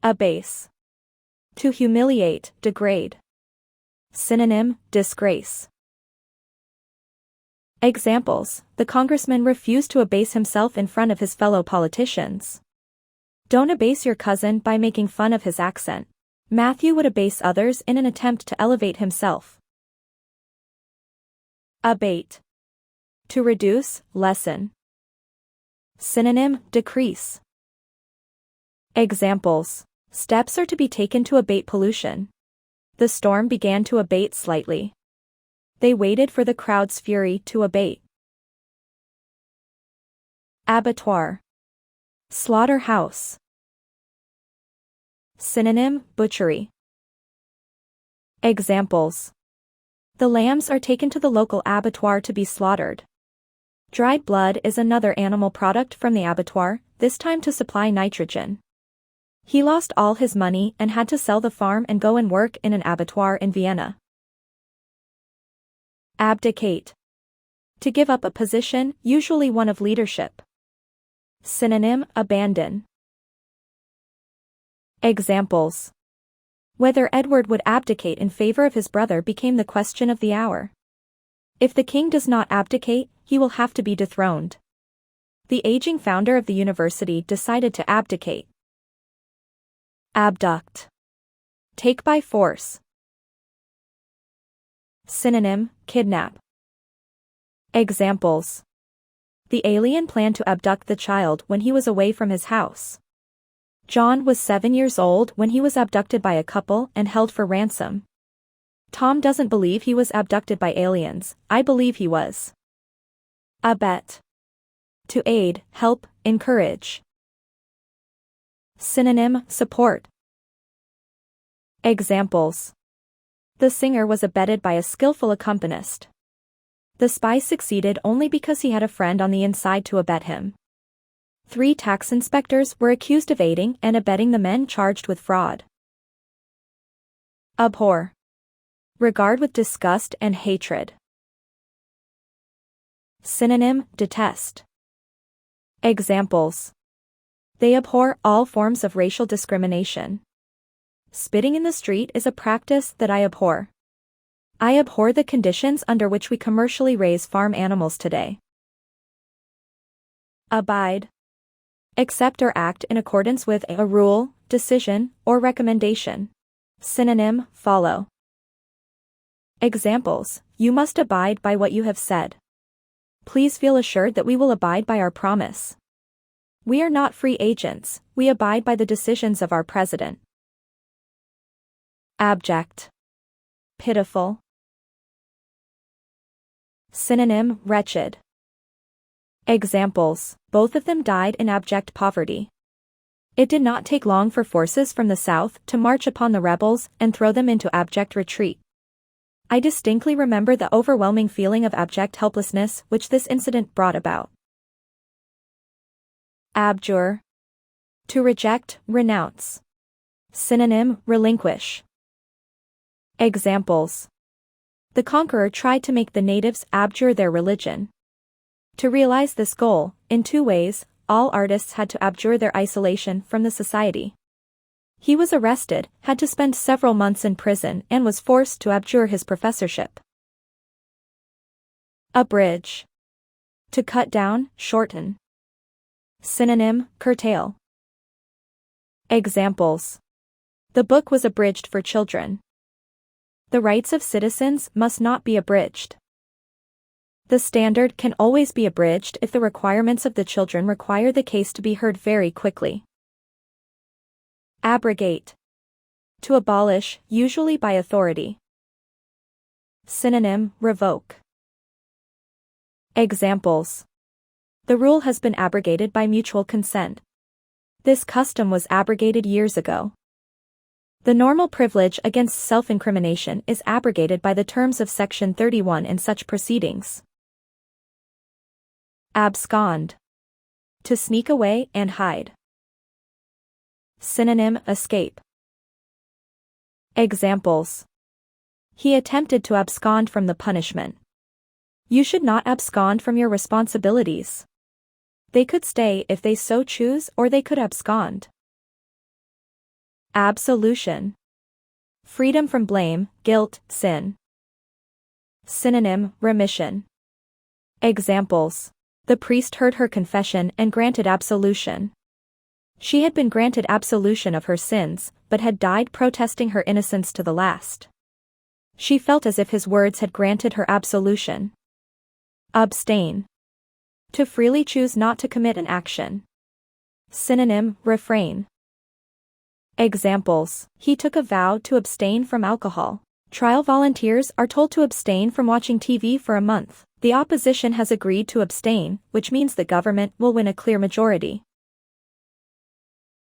Abase. To humiliate, degrade. Synonym, disgrace. Examples: the congressman refused to abase himself in front of his fellow politicians. Don't abase your cousin by making fun of his accent. Matthew would abase others in an attempt to elevate himself. Abate. To reduce, lessen. Synonym, decrease. Examples: steps are to be taken to abate pollution. The storm began to abate slightly. They waited for the crowd's fury to abate. Abattoir. Slaughterhouse. Synonym, butchery. Examples: the lambs are taken to the local abattoir to be slaughtered. Dried blood is another animal product from the abattoir, this time to supply nitrogen. He lost all his money and had to sell the farm and go and work in an abattoir in Vienna. Abdicate. To give up a position, usually one of leadership. Synonym, abandon. Examples: whether Edward would abdicate in favor of his brother became the question of the hour. If the king does not abdicate, he will have to be dethroned. The aging founder of the university decided to abdicate. Abduct. Take by force. Synonym, kidnap. Examples: the alien planned to abduct the child when he was away from his house. John was 7 years old when he was abducted by a couple and held for ransom. Tom doesn't believe he was abducted by aliens, I believe he was. Abet. To aid, help, encourage. Synonym, support. Examples: the singer was abetted by a skillful accompanist. The spy succeeded only because he had a friend on the inside to abet him. 3 tax inspectors were accused of aiding and abetting the men charged with fraud. Abhor. Regard with disgust and hatred. Synonym, detest. Examples: they abhor all forms of racial discrimination. Spitting in the street is a practice that I abhor. I abhor the conditions under which we commercially raise farm animals today. Abide. Accept or act in accordance with a rule, decision, or recommendation. Synonym, follow. Examples: you must abide by what you have said. Please feel assured that we will abide by our promise. We are not free agents, we abide by the decisions of our president. Abject. Pitiful. Synonym, wretched. Examples: both of them died in abject poverty. It did not take long for forces from the south to march upon the rebels and throw them into abject retreat. I distinctly remember the overwhelming feeling of abject helplessness which this incident brought about. Abjure. To reject, renounce. Synonym, relinquish. Examples: the conqueror tried to make the natives abjure their religion. To realize this goal, in 2 ways, all artists had to abjure their isolation from the society. He was arrested, had to spend several months in prison and was forced to abjure his professorship. Abridge. To cut down, shorten. Synonym, curtail. Examples: the book was abridged for children. The rights of citizens must not be abridged. The standard can always be abridged if the requirements of the children require the case to be heard very quickly. Abrogate. To abolish, usually by authority. Synonym, revoke. Examples: the rule has been abrogated by mutual consent. This custom was abrogated years ago. The normal privilege against self-incrimination is abrogated by the terms of Section 31 in such proceedings. Abscond. To sneak away and hide. Synonym, escape. Examples: he attempted to abscond from the punishment. You should not abscond from your responsibilities. They could stay if they so choose or they could abscond. Absolution. Freedom from blame, guilt, sin. Synonym, remission. Examples. The priest heard her confession and granted absolution. She had been granted absolution of her sins, but had died protesting her innocence to the last. She felt as if his words had granted her absolution. Abstain. To freely choose not to commit an action. Synonym, refrain. Examples. He took a vow to abstain from alcohol. Trial volunteers are told to abstain from watching TV for a month. The opposition has agreed to abstain, which means the government will win a clear majority.